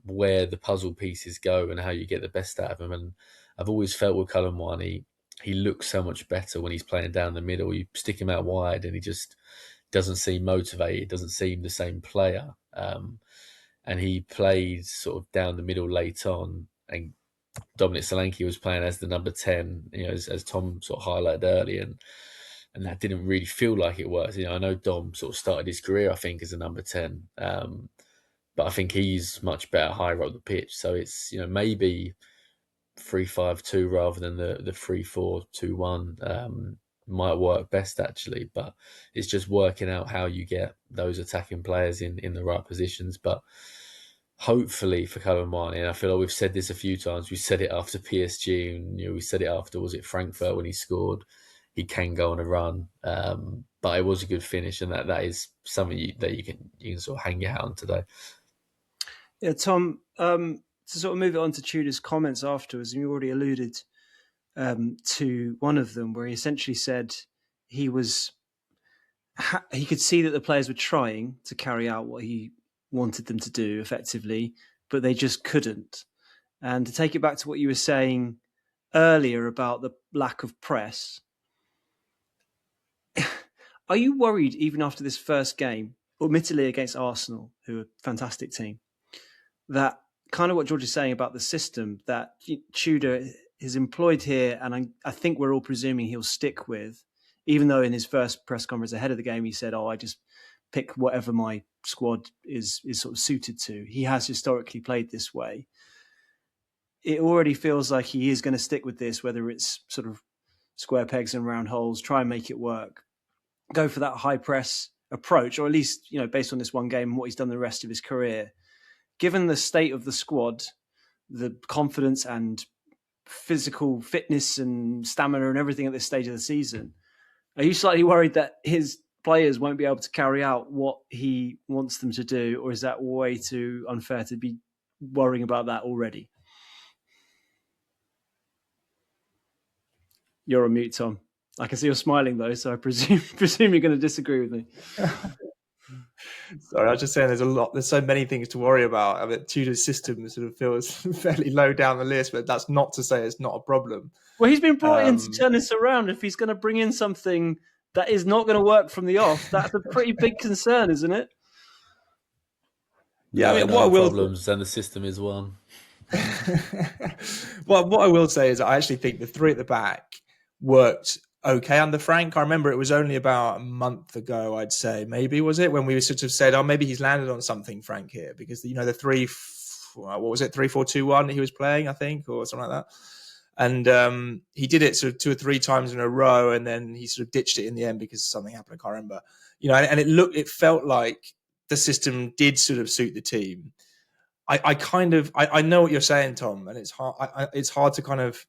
where the puzzle pieces go and how you get the best out of them. And I've always felt with Kmani, he looks so much better when he's playing down the middle. You stick him out wide and he just doesn't seem motivated, doesn't seem the same player. And he played sort of down the middle late on, and Dominic Solanke was playing as the number 10, as Tom sort of highlighted earlier, and that didn't really feel like it was. I know Dom sort of started his career, I think, as a number 10, but I think he's much better higher up the pitch. So it's, maybe 3-5-2 rather than the 3-4-2-1 might work best, actually. But it's just working out how you get those attacking players in the right positions. But hopefully for Kmani, and I feel like we've said this a few times, we said it after PSG, and we said it after, was it Frankfurt when he scored, he can go on a run. But it was a good finish, and that is something that you can sort of hang your hat on today. Yeah, Tom, to sort of move it on to Tudor's comments afterwards, and you already alluded to one of them where he essentially said he was he could see that the players were trying to carry out what he wanted them to do effectively, but they just couldn't. And to take it back to what you were saying earlier about the lack of press, are you worried even after this first game, admittedly against Arsenal, who are a fantastic team, that kind of what George is saying about the system that Tudor is employed here, and I think we're all presuming he'll stick with, even though in his first press conference ahead of the game he said, I just pick whatever my squad is sort of suited to. He has historically played this way. It already feels like he is going to stick with this, whether it's sort of square pegs and round holes, try and make it work, go for that high press approach, or at least, based on this one game and what he's done the rest of his career. Given the state of the squad, the confidence and physical fitness and stamina and everything at this stage of the season, are you slightly worried that his players won't be able to carry out what he wants them to do, or is that way too unfair to be worrying about that already? You're on mute, Tom. I can see you're smiling though, so I presume you're going to disagree with me. Sorry, I was just saying there's so many things to worry about. I mean, Tudor's system sort of feels fairly low down the list, but that's not to say it's not a problem. Well, he's been brought in to turn this around. If he's going to bring in something that is not going to work from the off, that's a pretty big concern, isn't it? Yeah, I mean, what problems and the system is one. Well, what I will say is I actually think the three at the back worked okay under Frank. I remember it was only about a month ago, I'd say, maybe, was it, when we sort of said, maybe he's landed on something, Frank, here, because the 3-4-2-1 he was playing, I think, or something like that. And he did it sort of 2 or 3 times in a row, and then he sort of ditched it in the end because something happened. I can't remember. And it felt like the system did sort of suit the team. I know what you're saying, Tom, and it's hard to kind of,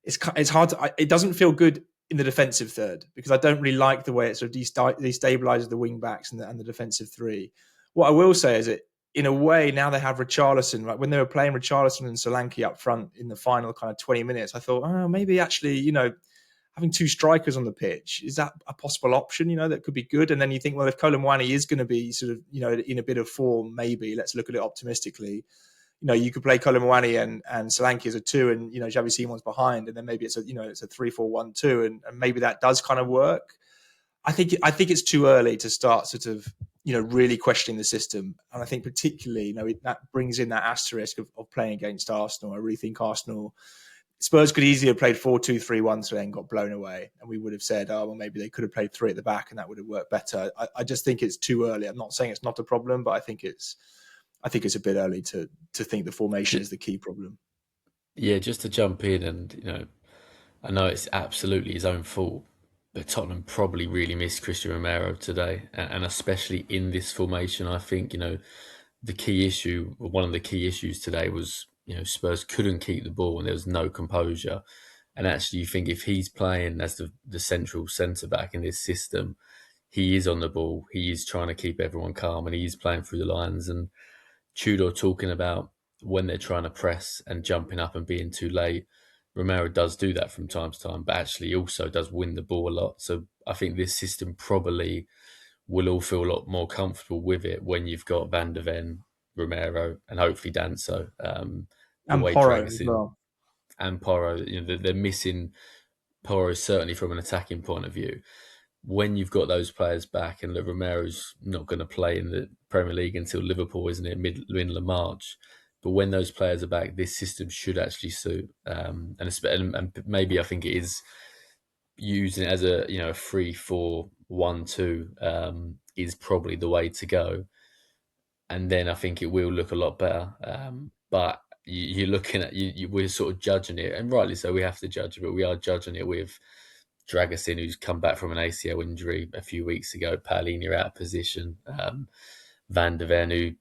it doesn't feel good in the defensive third, because I don't really like the way it sort of destabilizes the wing backs and the defensive three. What I will say is that in a way, now they have Richarlison. Like when they were playing Richarlison and Solanke up front in the final kind of 20 minutes, I thought, maybe actually, having 2 strikers on the pitch, is that a possible option? That could be good. And then you think, well, if Kmani is going to be sort of, in a bit of form, maybe let's look at it optimistically. You could play Kmani and Solanke as a 2, and Xavi Simon's behind, and then maybe it's a 3-4-1-2, and maybe that does kind of work. I think it's too early to start sort of really questioning the system, and I think particularly that brings in that asterisk of playing against Arsenal. I really think Spurs could easily have played 4-2-3-1, so then got blown away, and we would have said, maybe they could have played 3 at the back, and that would have worked better. I just think it's too early. I'm not saying it's not a problem, but I think it's a bit early to think the formation is the key problem. Yeah, just to jump in, and I know it's absolutely his own fault, but Tottenham probably really missed Christian Romero today, and especially in this formation. I think the key issue, or one of the key issues today, was Spurs couldn't keep the ball and there was no composure. And actually, you think if he's playing as the central centre back in this system, he is on the ball, he is trying to keep everyone calm, and he is playing through the lines. And Tudor talking about when they're trying to press and jumping up and being too late, Romero does do that from time to time, but actually he also does win the ball a lot. So I think this system probably will all feel a lot more comfortable with it when you've got Van de Ven, Romero, and hopefully Danso. And Porro as well. And Porro. They're missing Porro certainly from an attacking point of view. When you've got those players back, and Romero's not going to play in the Premier League until Liverpool, isn't it, middle of March? But when those players are back, this system should actually suit. And maybe I think it is using it as a 3-4-1-2 is probably the way to go. And then I think it will look a lot better. But you're looking at we're sort of judging it, and rightly so. We have to judge it, but we are judging it with Dragusin, who's come back from an ACL injury a few weeks ago, Paulinho out of position, Van de Ven, who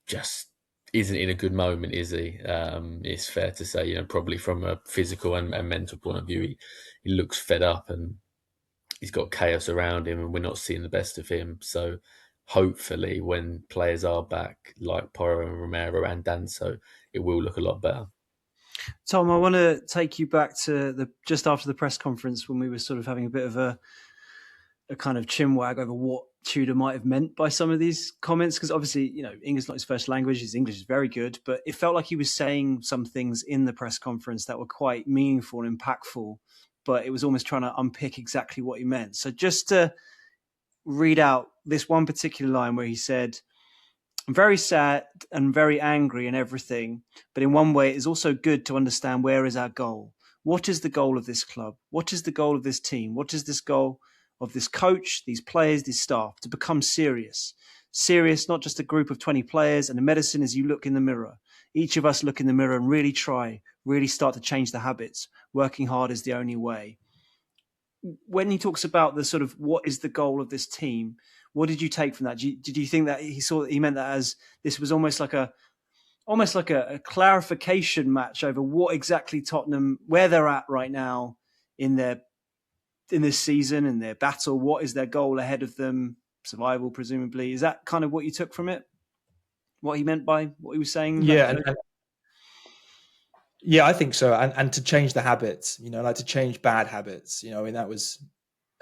just isn't in a good moment, is he? It's fair to say, probably from a physical and mental point of view, he looks fed up and he's got chaos around him, and we're not seeing the best of him. So hopefully when players are back, like Porro and Romero and Danso, it will look a lot better. Tom, I want to take you back to just after the press conference when we were sort of having a bit of a a kind of chinwag over what Tudor might have meant by some of these comments, because obviously, English is not his first language. His English is very good, but it felt like he was saying some things in the press conference that were quite meaningful and impactful, but it was almost trying to unpick exactly what he meant. So just to read out this one particular line where he said, "I'm very sad and very angry and everything, but in one way it is also good to understand where is our goal. What is the goal of this club? What is the goal of this team? What is this goal of this coach, these players, this staff? To become serious. Serious, not just a group of 20 players, and the medicine is you look in the mirror. Each of us look in the mirror and really try, really start to change the habits. Working hard is the only way." When he talks about the sort of what is the goal of this team, what did you take from that? Did you think that he meant that as this was almost like a clarification match over what exactly Tottenham, where they're at right now in this season, in their battle? What is their goal ahead of them? Survival, presumably. Is that kind of what you took from it? What he meant by what he was saying? Yeah, yeah, I think so. And to change the habits, like to change bad habits. I mean, that was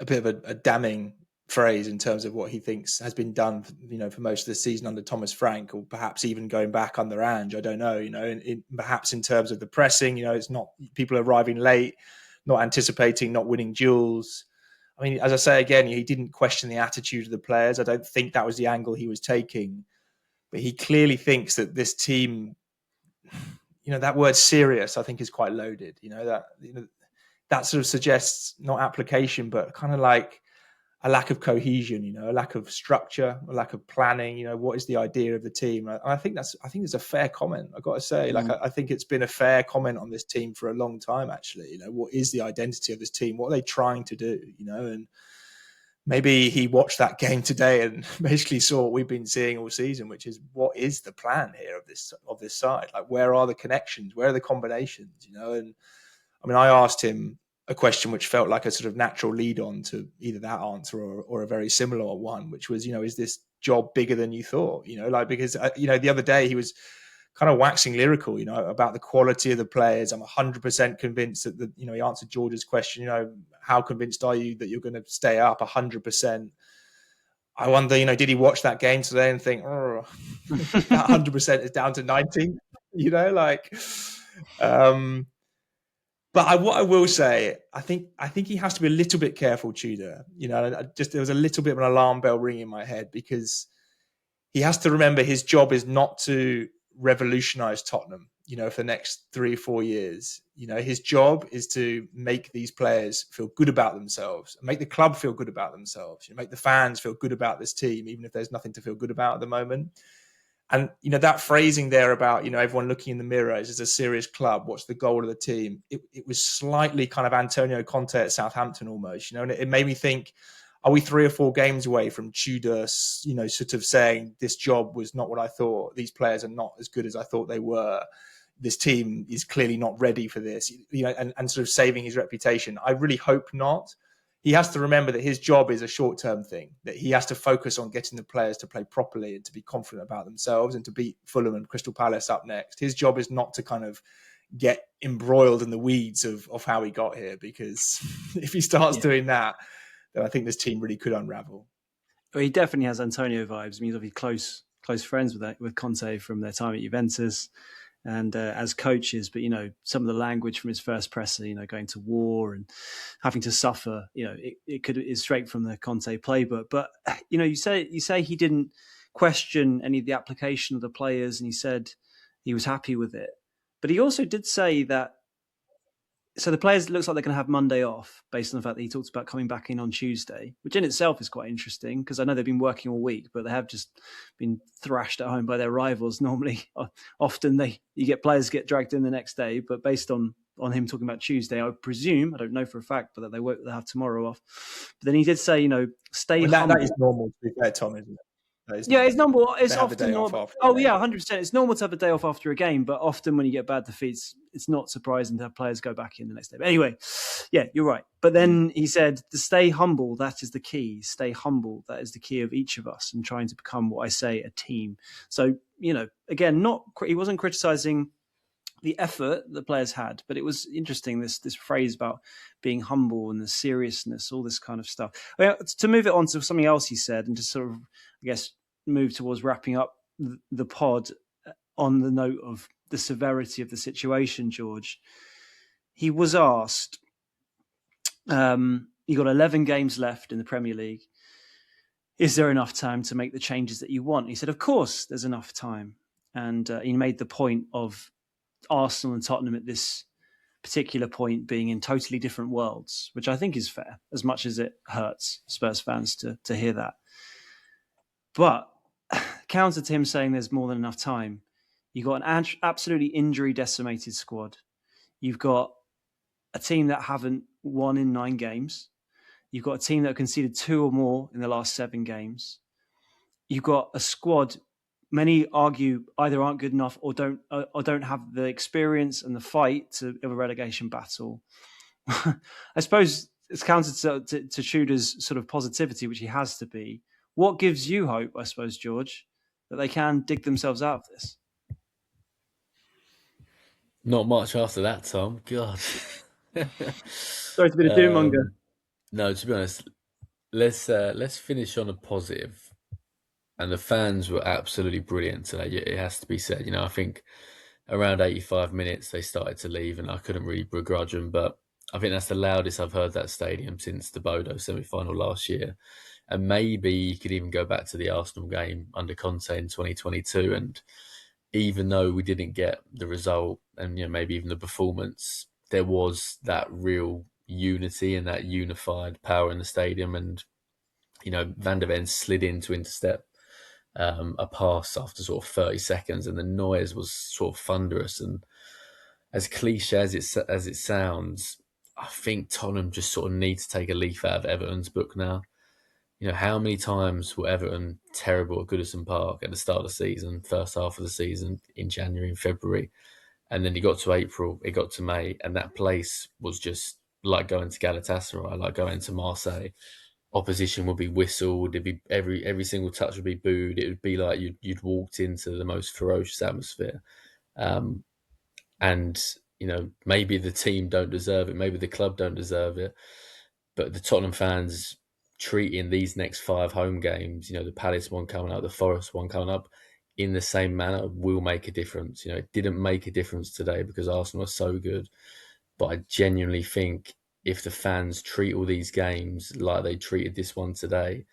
a bit of a damning phrase in terms of what he thinks has been done, for most of the season under Thomas Frank, or perhaps even going back under Ange. I don't know, perhaps in terms of the pressing, it's not people arriving late, not anticipating, not winning duels. I mean, as I say again, he didn't question the attitude of the players. I don't think that was the angle he was taking, but he clearly thinks that this team, that word serious, I think, is quite loaded. That sort of suggests not application, but kind of like a lack of cohesion, a lack of structure, a lack of planning. What is the idea of the team? I think it's a fair comment. I've got to say, I think it's been a fair comment on this team for a long time, actually. What is the identity of this team? What are they trying to do? And maybe he watched that game today and basically saw what we've been seeing all season, which is what is the plan here of this side? Like, where are the connections? Where are the combinations? And I mean, I asked him a question which felt like a sort of natural lead on to either that answer or a very similar one, which was, is this job bigger than you thought? Because the other day he was kind of waxing lyrical, about the quality of the players. I'm 100% convinced that he answered George's question, how convinced are you that you're going to stay up? 100%. I wonder, did he watch that game today and think, oh, that 100% is down to 90, But what I will say, I think he has to be a little bit careful, Tudor. There was a little bit of an alarm bell ringing in my head, because he has to remember his job is not to revolutionise Tottenham, for the next 3 or 4 years. His job is to make these players feel good about themselves, and make the club feel good about themselves, make the fans feel good about this team, even if there's nothing to feel good about at the moment. And, that phrasing there about, everyone looking in the mirror, is a serious club, what's the goal of the team? It was slightly kind of Antonio Conte at Southampton almost, and it made me think, are we 3 or 4 games away from Tudor, sort of saying this job was not what I thought. These players are not as good as I thought they were. This team is clearly not ready for this, and sort of saving his reputation. I really hope not. He has to remember that his job is a short-term thing, that he has to focus on getting the players to play properly and to be confident about themselves and to beat Fulham and Crystal Palace up next. His job is not to kind of get embroiled in the weeds of how he got here, because if he starts doing that, then I think this team really could unravel. Well, he definitely has Antonio vibes. I mean, he's obviously close friends with Conte from their time at Juventus and as coaches. But, some of the language from his first presser, going to war and having to suffer, is straight from the Conte playbook. But, you say he didn't question any of the application of the players, and he said he was happy with it. But he also did say that, so the players, it looks like they're going to have Monday off, based on the fact that he talks about coming back in on Tuesday, which in itself is quite interesting, because I know they've been working all week, but they have just been thrashed at home by their rivals. Normally, often you get players get dragged in the next day, but based on him talking about Tuesday, I presume, I don't know for a fact, but that they'll have tomorrow off. But then he did say, stay humble. That is normal, to be fair, Tom, isn't it? It's normal. It's often normal. Oh, yeah, 100%. It's normal to have a day off after a game, but often when you get bad defeats, it's not surprising to have players go back in the next day. But anyway, yeah, you're right. But then he said, to stay humble, that is the key. Stay humble, that is the key of each of us, and trying to become what I say, a team. So, again, he wasn't criticising the effort the players had. But it was interesting, this phrase about being humble and the seriousness, all this kind of stuff. To move it on to something else he said, and to sort of, I guess, move towards wrapping up the pod on the note of the severity of the situation, George. He was asked, you got 11 games left in the Premier League. Is there enough time to make the changes that you want? He said, of course, there's enough time. And he made the point of Arsenal and Tottenham at this particular point being in totally different worlds, which I think is fair, as much as it hurts Spurs fans to hear that. But counter to him saying there's more than enough time, you've got an absolutely injury-decimated squad. You've got a team that haven't won in 9 games. You've got a team that have conceded 2 or more in the last 7 games. You've got a squad, many argue either aren't good enough or don't have the experience and the fight of a relegation battle. I suppose it's counter to Tudor's sort of positivity, which he has to be. What gives you hope, I suppose, George, that they can dig themselves out of this? Not much after that, Tom. God. Sorry to be a doom-monger. No, to be honest, let's finish on a positive. And the fans were absolutely brilliant today. It has to be said. I think around 85 minutes they started to leave, and I couldn't really begrudge them. But I think that's the loudest I've heard that stadium since the Bodo semi-final last year. And maybe you could even go back to the Arsenal game under Conte in 2022. And even though we didn't get the result and maybe even the performance, there was that real unity and that unified power in the stadium. And Van der Ven slid in to intercept a pass after sort of 30 seconds, and the noise was sort of thunderous. And as cliche as it sounds, I think Tottenham just sort of need to take a leaf out of Everton's book now. How many times were Everton terrible at Goodison Park at the start of the season, first half of the season, in January and February? And then it got to April, it got to May, and that place was just like going to Galatasaray, like going to Marseille. Opposition would be whistled, it'd be every single touch would be booed. It would be like you'd walked into the most ferocious atmosphere. And maybe the team don't deserve it, maybe the club don't deserve it, but the Tottenham fans treating these next 5 home games, the Palace one coming up, the Forest one coming up, in the same manner will make a difference. It didn't make a difference today because Arsenal are so good, but I genuinely think if the fans treat all these games like they treated this one today,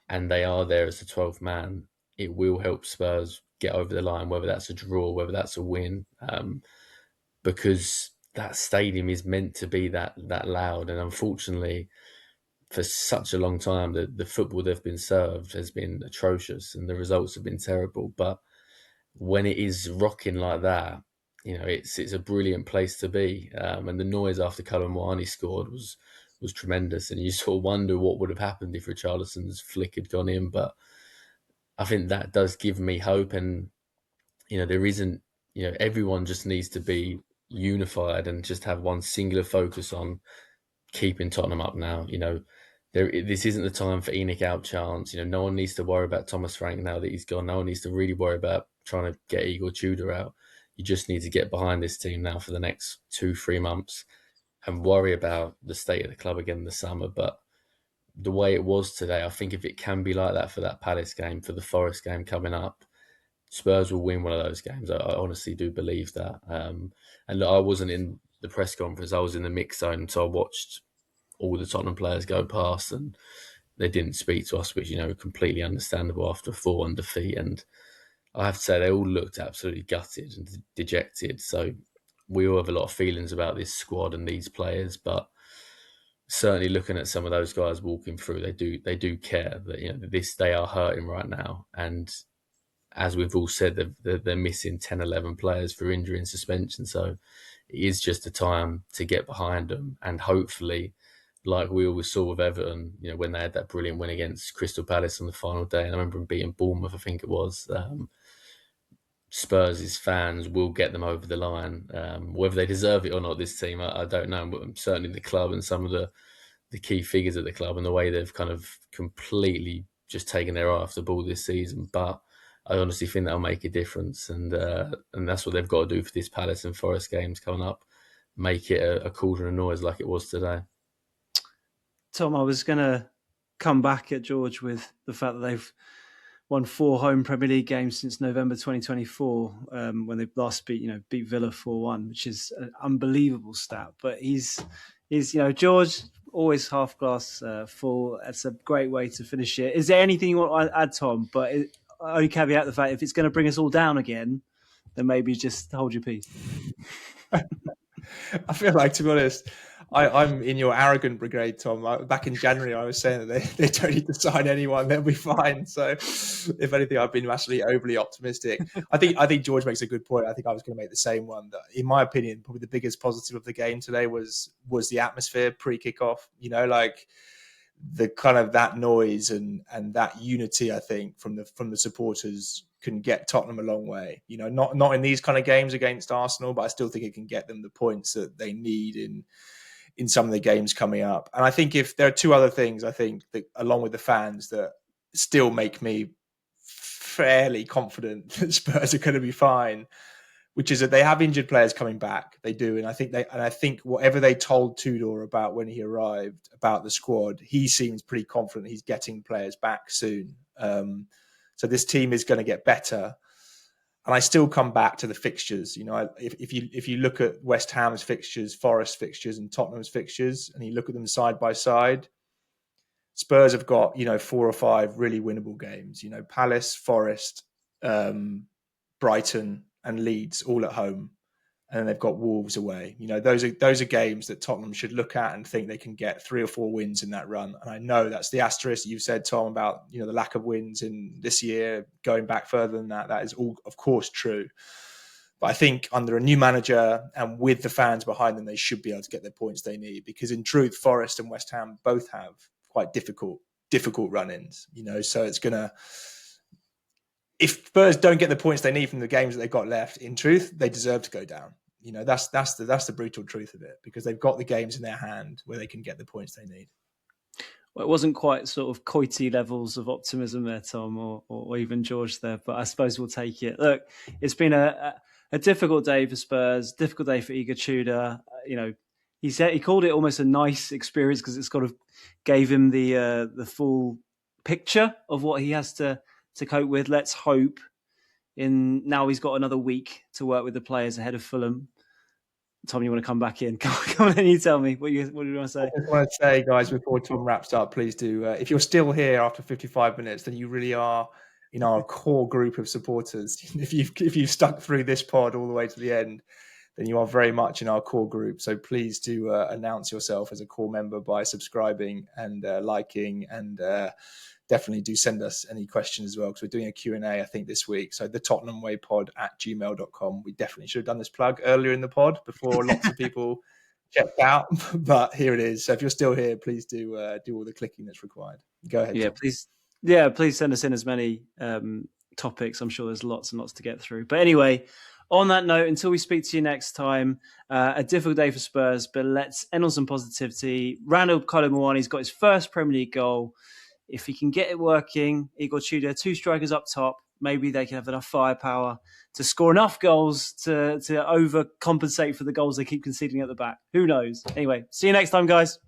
and they are there as the 12th man, it will help Spurs get over the line, whether that's a draw, whether that's a win, because that stadium is meant to be that loud. And unfortunately, for such a long time, the football they've been served has been atrocious and the results have been terrible. But when it is rocking like that, it's a brilliant place to be. And the noise after Kmani scored was tremendous. And you sort of wonder what would have happened if Richarlison's flick had gone in. But I think that does give me hope. And, there isn't, everyone just needs to be unified and just have one singular focus on keeping Tottenham up now. This isn't the time for Enoch out chance. No one needs to worry about Thomas Frank now that he's gone. No one needs to really worry about trying to get Igor Tudor out. You just need to get behind this team now for the next 2-3 months and worry about the state of the club again in the summer. But the way it was today, I think if it can be like that for that Palace game, for the Forest game coming up, Spurs will win one of those games. I honestly do believe that. And look, I wasn't in the press conference. I was in the mix zone, so I watched all the Tottenham players go past, and they didn't speak to us, which completely understandable after a 4-1 defeat. And I have to say, they all looked absolutely gutted and dejected. So we all have a lot of feelings about this squad and these players, but certainly looking at some of those guys walking through, they do care that they are hurting right now. And as we've all said, they're missing 10, 11 players for injury and suspension. So it is just a time to get behind them, and hopefully, like we always saw with Everton, when they had that brilliant win against Crystal Palace on the final day, and I remember them beating Bournemouth, I think it was, Spurs' fans will get them over the line. Whether they deserve it or not, this team, I don't know, but certainly the club and some of the key figures at the club and the way they've kind of completely just taken their eye off the ball this season. But I honestly think that'll make a difference, and that's what they've got to do for this Palace and Forest games coming up. Make it a cauldron of noise like it was today. Tom, I was going to come back at George with the fact that they've won 4 home Premier League games since November 2024, when they last beat Villa 4-1, which is an unbelievable stat. But he's George, always half glass full. That's a great way to finish it. Is there anything you want to add, Tom? But only caveat the fact, if it's going to bring us all down again, then maybe just hold your peace. I feel like, to be honest, I'm in your arrogant brigade, Tom. Back in January, I was saying that they don't need to sign anyone; they'll be fine. So, if anything, I've been massively overly optimistic. I think George makes a good point. I think I was going to make the same one. That, in my opinion, probably the biggest positive of the game today was the atmosphere pre-kickoff. Like the kind of that noise and that unity. I think from the supporters can get Tottenham a long way. Not in these kind of games against Arsenal, but I still think it can get them the points that they need in some of the games coming up. And I think if there are 2 other things, I think that along with the fans, that still make me fairly confident that Spurs are going to be fine, which is that they have injured players coming back. They do, and I think whatever they told Tudor about when he arrived about the squad, he seems pretty confident he's getting players back soon. So this team is going to get better. And I still come back to the fixtures. If you look at West Ham's fixtures, Forest fixtures, and Tottenham's fixtures, and you look at them side by side, Spurs have got 4 or 5 really winnable games. Palace, Forest, Brighton, and Leeds all at home, and then they've got Wolves away. Those are games that Tottenham should look at and think they can get 3 or 4 wins in that run. And I know that's the asterisk you've said, Tom, about the lack of wins in this year, going back further than that. That is all, of course, true. But I think under a new manager and with the fans behind them, they should be able to get the points they need. Because in truth, Forest and West Ham both have quite difficult run-ins. So it's gonna. If Spurs don't get the points they need from the games that they've got left, in truth, they deserve to go down. That's the brutal truth of it, because they've got the games in their hand where they can get the points they need. Well, it wasn't quite sort of Coity levels of optimism there, Tom, or even George there, but I suppose we'll take it. Look, it's been a difficult day for Spurs, difficult day for Igor Tudor. He called it almost a nice experience because it's kind of gave him the full picture of what he has to cope with. Let's hope now he's got another week to work with the players ahead of Fulham. Tom, you want to come back in? Come on, you tell me. What do you want to say? I just want to say, guys, before Tom wraps up, please do. If you're still here after 55 minutes, then you really are in our core group of supporters. If you've stuck through this pod all the way to the end, then you are very much in our core group. So please do announce yourself as a core member by subscribing and liking, and definitely do send us any questions as well, because we're doing a Q&A, I think, this week. So the Tottenham Way pod @gmail.com. We definitely should have done this plug earlier in the pod before lots of people checked out, but here it is. So if you're still here, please do all the clicking that's required. Go ahead. Yeah, Tom. Please send us in as many topics. I'm sure there's lots and lots to get through. But anyway, on that note, until we speak to you next time, a difficult day for Spurs, but let's end on some positivity. Randall Kmani's got his first Premier League goal. If he can get it working, Igor Tudor, 2 strikers up top, maybe they can have enough firepower to score enough goals to overcompensate for the goals they keep conceding at the back. Who knows? Anyway, see you next time, guys.